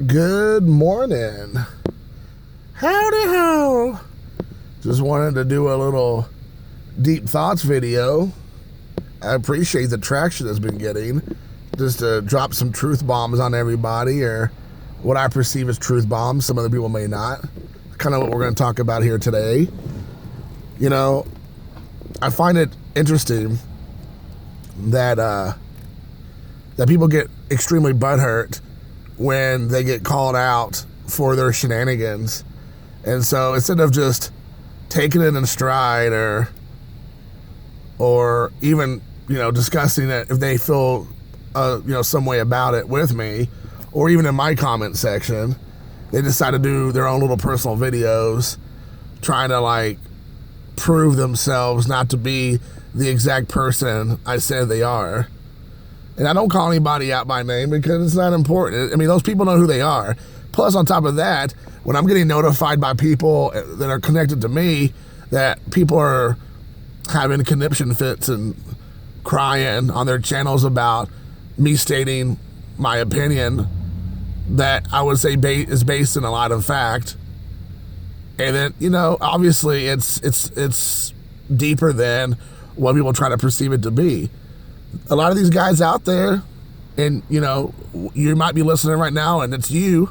Good morning. Howdy ho. Just wanted to do a little deep thoughts video. I appreciate the traction it's been getting. Just to drop some truth bombs on everybody, or what I perceive as truth bombs. Some other people may not. Kind of what we're going to talk about here today. You know, I find it interesting that that people get extremely butthurt when they get called out for their shenanigans. And so instead of just taking it in stride or even, discussing it if they feel, some way about it with me, or even in my comment section, they decide to do their own little personal videos trying to prove themselves not to be the exact person I said they are. And I don't call anybody out by name because it's not important. I mean, those people know who they are. Plus, on top of that, when I'm getting notified by people that are connected to me that people are having conniption fits and crying on their channels about me stating my opinion that I would say is based in a lot of fact. And then, obviously it's deeper than what people try to perceive it to be. A lot of these guys out there, and you might be listening right now, and it's you're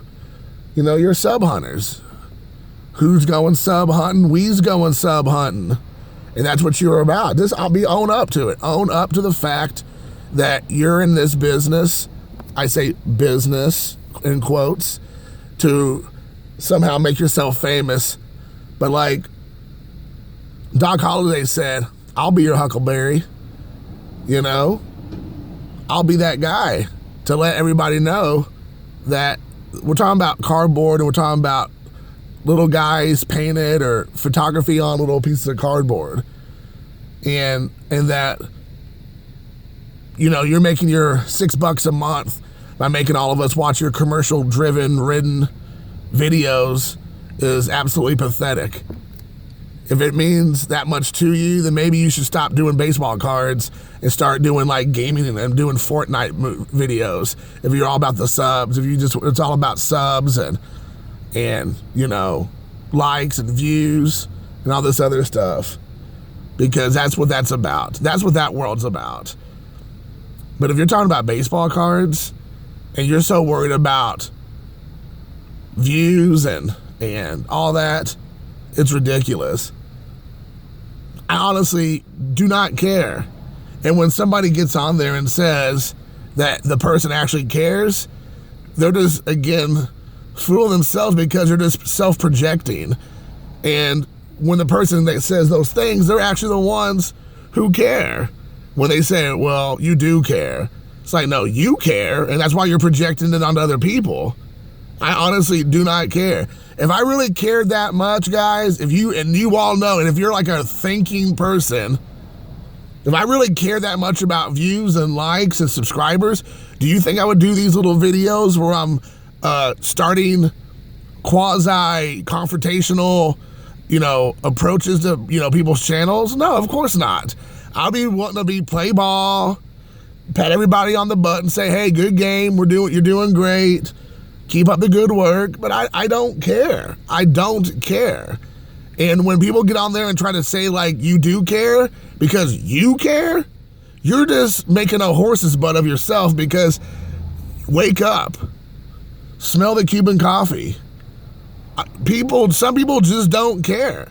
sub hunters. Who's going sub hunting? We's going sub hunting. And that's what you're about. Own up to it. Own up to the fact that you're in this business. I say business in quotes, to somehow make yourself famous. But like Doc Holliday said, I'll be your Huckleberry. I'll be that guy to let everybody know that we're talking about cardboard and we're talking about little guys painted or photography on little pieces of cardboard. And that, you're making your $6 a month by making all of us watch your commercial ridden videos is absolutely pathetic. If it means that much to you, then maybe you should stop doing baseball cards and start doing gaming and doing Fortnite videos. If you're all about the subs, it's all about subs and likes and views and all this other stuff, because that's what that's about. That's what that world's about. But if you're talking about baseball cards and you're so worried about views and all that, it's ridiculous. I honestly do not care. And when somebody gets on there and says that the person actually cares, they're just, again, fooling themselves because they're just self-projecting. And when the person that says those things, they're actually the ones who care. When they say, well, you do care. It's like, no, you care, and that's why you're projecting it onto other people. I honestly do not care. If I really cared that much, guys, and you all know, and if you're like a thinking person, if I really care that much about views and likes and subscribers, do you think I would do these little videos where I'm starting quasi-confrontational, approaches to, people's channels? No, of course not. I'll be wanting to be play ball, pat everybody on the butt and say, hey, good game, you're doing great. Keep up the good work, but I don't care. I don't care. And when people get on there and try to say you do care because you care, you're just making a horse's butt of yourself, because wake up. Smell the Cuban coffee. Some people just don't care.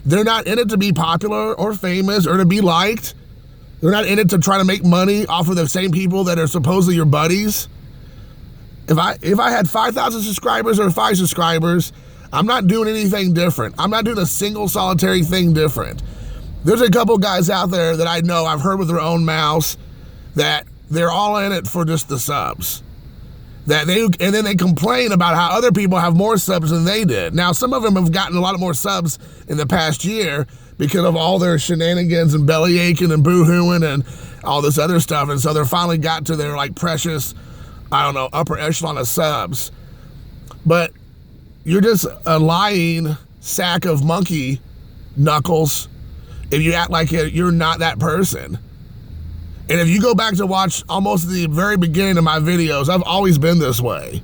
They're not in it to be popular or famous or to be liked. They're not in it to try to make money off of the same people that are supposedly your buddies. If I had 5,000 subscribers or 5 subscribers, I'm not doing anything different. I'm not doing a single solitary thing different. There's a couple guys out there that I know, I've heard with their own mouths, that they're all in it for just the subs. And then they complain about how other people have more subs than they did. Now, some of them have gotten a lot more subs in the past year because of all their shenanigans and belly aching and boo-hooing and all this other stuff. And so they're finally got to their precious, upper echelon of subs. But you're just a lying sack of monkey knuckles if you act like you're not that person. And if you go back to watch almost the very beginning of my videos, I've always been this way.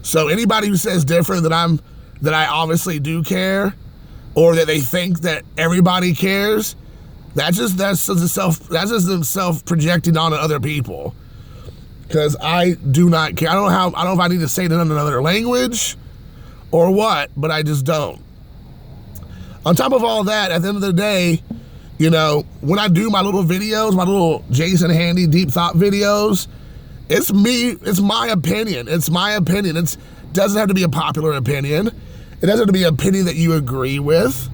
So anybody who says different that I obviously do care, or that they think that everybody cares, that's just themselves projecting onto other people. Because I do not care. I don't know if I need to say it in another language or what, but I just don't. On top of all that, at the end of the day, you know, when I do my little videos, my little Jason Handy deep thought videos, it's me, it's my opinion. It's my opinion. It doesn't have to be a popular opinion. It doesn't have to be an opinion that you agree with.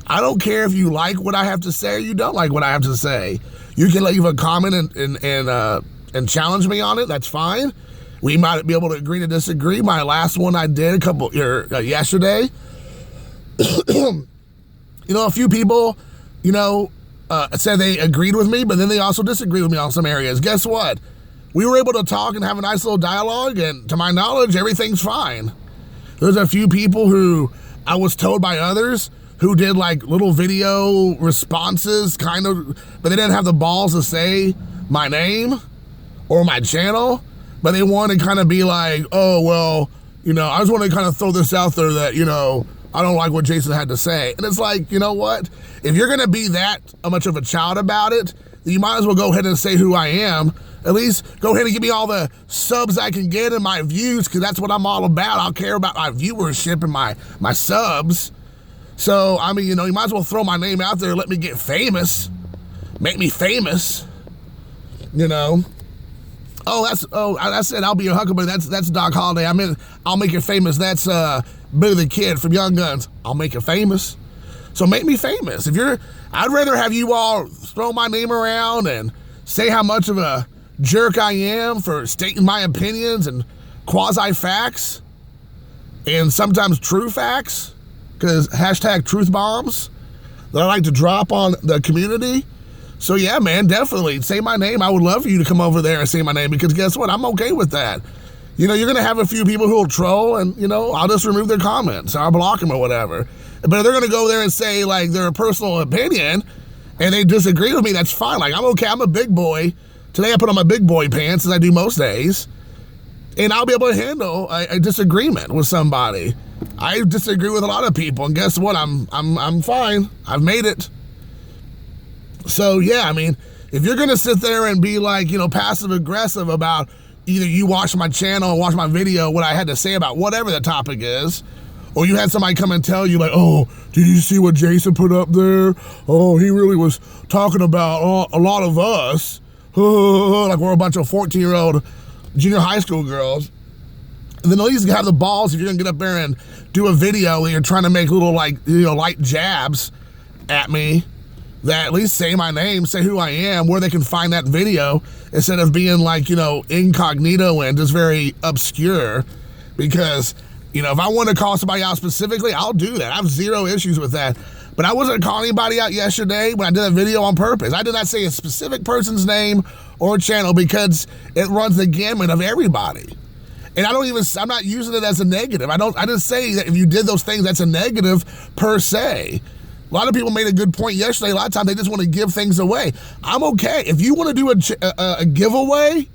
I don't care if you like what I have to say or you don't like what I have to say. You can leave a comment and challenge me on it. That's fine. We might be able to agree to disagree. My last one I did yesterday. You know, a few people, you know, said they agreed with me, but then they also disagreed with me on some areas. Guess what? We were able to talk and have a nice little dialogue, and to my knowledge, everything's fine. There's a few people who I was told by others who did like little video responses, kind of, but they didn't have the balls to say my name or my channel, but they want to kind of be like, oh, well, you know, I just want to kind of throw this out there that, you know, I don't like what Jason had to say. And it's like, you know what? If you're going to be that much of a child about it, then you might as well go ahead and say who I am. At least go ahead and give me all the subs I can get and my views, because that's what I'm all about. I'll care about my viewership and my subs. So, I mean, you know, you might as well throw my name out there and let me get famous. Make me famous. You know? I said I'll be your huckleberry. That's Doc Holliday. I mean, I'll make you famous. That's Billy the Kid from Young Guns. I'll make you famous. So make me famous. I'd rather have you all throw my name around and say how much of a jerk I am for stating my opinions and quasi-facts and sometimes true facts, because hashtag truth bombs that I like to drop on the community. So yeah, man, definitely say my name. I would love for you to come over there and say my name, because guess what? I'm okay with that. You know, you're going to have a few people who will troll, and, you know, I'll just remove their comments. I'll block them or whatever. But if they're going to go there and say, like, their personal opinion and they disagree with me, that's fine. Like, I'm okay. I'm a big boy. Today I put on my big boy pants, as I do most days, and I'll be able to handle a disagreement with somebody. I disagree with a lot of people, and guess what? I'm fine. I've made it. So, yeah, I mean, if you're going to sit there and be like, you know, passive-aggressive about either you watch my channel or watch my video, what I had to say about whatever the topic is, or you had somebody come and tell you, like, oh, did you see what Jason put up there? Oh, he really was talking about a lot of us. Like we're a bunch of 14-year-old junior high school girls. And then at least have the balls, if you're going to get up there and do a video where you're trying to make little, like, you know, light jabs at me, that at least say my name, say who I am, where they can find that video, instead of being like, you know, incognito and just very obscure. Because, you know, if I want to call somebody out specifically, I'll do that. I have zero issues with that. But I wasn't calling anybody out yesterday when I did a video on purpose. I did not say a specific person's name or channel, because it runs the gamut of everybody. And I'm not using it as a negative. I didn't say that if you did those things, that's a negative per se. A lot of people made a good point yesterday. A lot of times they just want to give things away. I'm okay. If you want to do a giveaway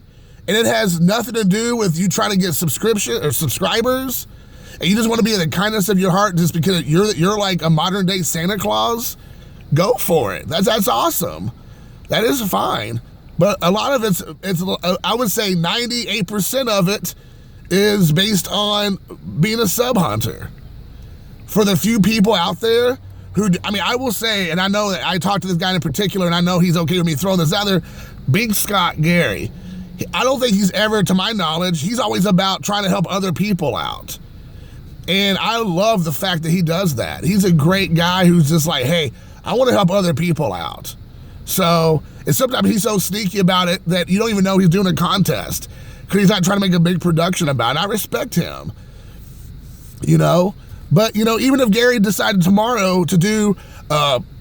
and it has nothing to do with you trying to get subscription or subscribers, and you just want to be in the kindness of your heart just because you're like a modern day Santa Claus, go for it. That's awesome. That is fine. But a lot of it's I would say 98% of it is based on being a sub hunter. For the few people out there who, I mean, I will say, and I know that I talked to this guy in particular, and I know he's okay with me throwing this out there, Big Scott Gary. I don't think he's ever, to my knowledge, he's always about trying to help other people out. And I love the fact that he does that. He's a great guy who's just like, hey, I want to help other people out. So, and sometimes he's so sneaky about it that you don't even know he's doing a contest, because he's not trying to make a big production about it. I respect him, you know? But, you know, even if Gary decided tomorrow to do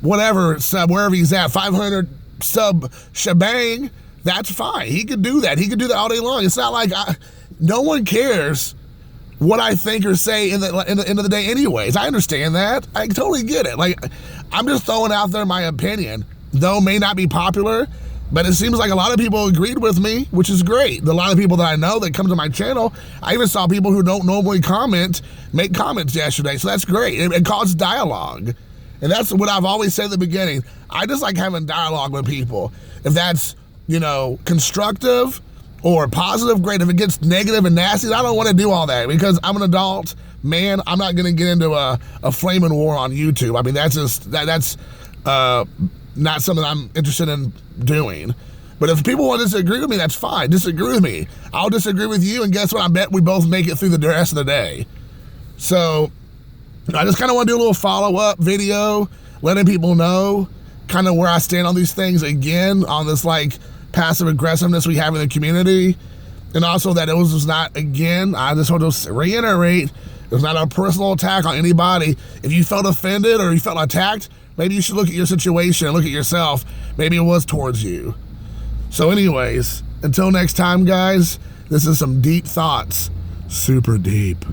whatever sub, wherever he's at, 500 sub shebang, that's fine. He could do that. He could do that all day long. It's not like no one cares what I think or say in the end of the day anyways. I understand that. I totally get it. Like, I'm just throwing out there my opinion. Though may not be popular, But it seems like a lot of people agreed with me, which is great. A lot of people that I know that come to my channel, I even saw people who don't normally comment make comments yesterday, so that's great. It causes dialogue. And that's what I've always said at the beginning. I just like having dialogue with people. If that's, constructive or positive, great. If it gets negative and nasty, I don't want to do all that because I'm an adult man. I'm not going to get into a flaming war on YouTube. I mean, that's not something I'm interested in doing. But if people want to disagree with me, that's fine. Disagree with me. I'll disagree with you, and guess what? I bet we both make it through the rest of the day. So I just kind of want to do a little follow-up video, letting people know kind of where I stand on these things again, on this passive aggressiveness we have in the community. And also that it was not, again, I just want to reiterate, it was not a personal attack on anybody. If you felt offended or you felt attacked, maybe you should look at your situation, look at yourself. Maybe it was towards you. So anyways, until next time, guys, this is some deep thoughts. Super deep.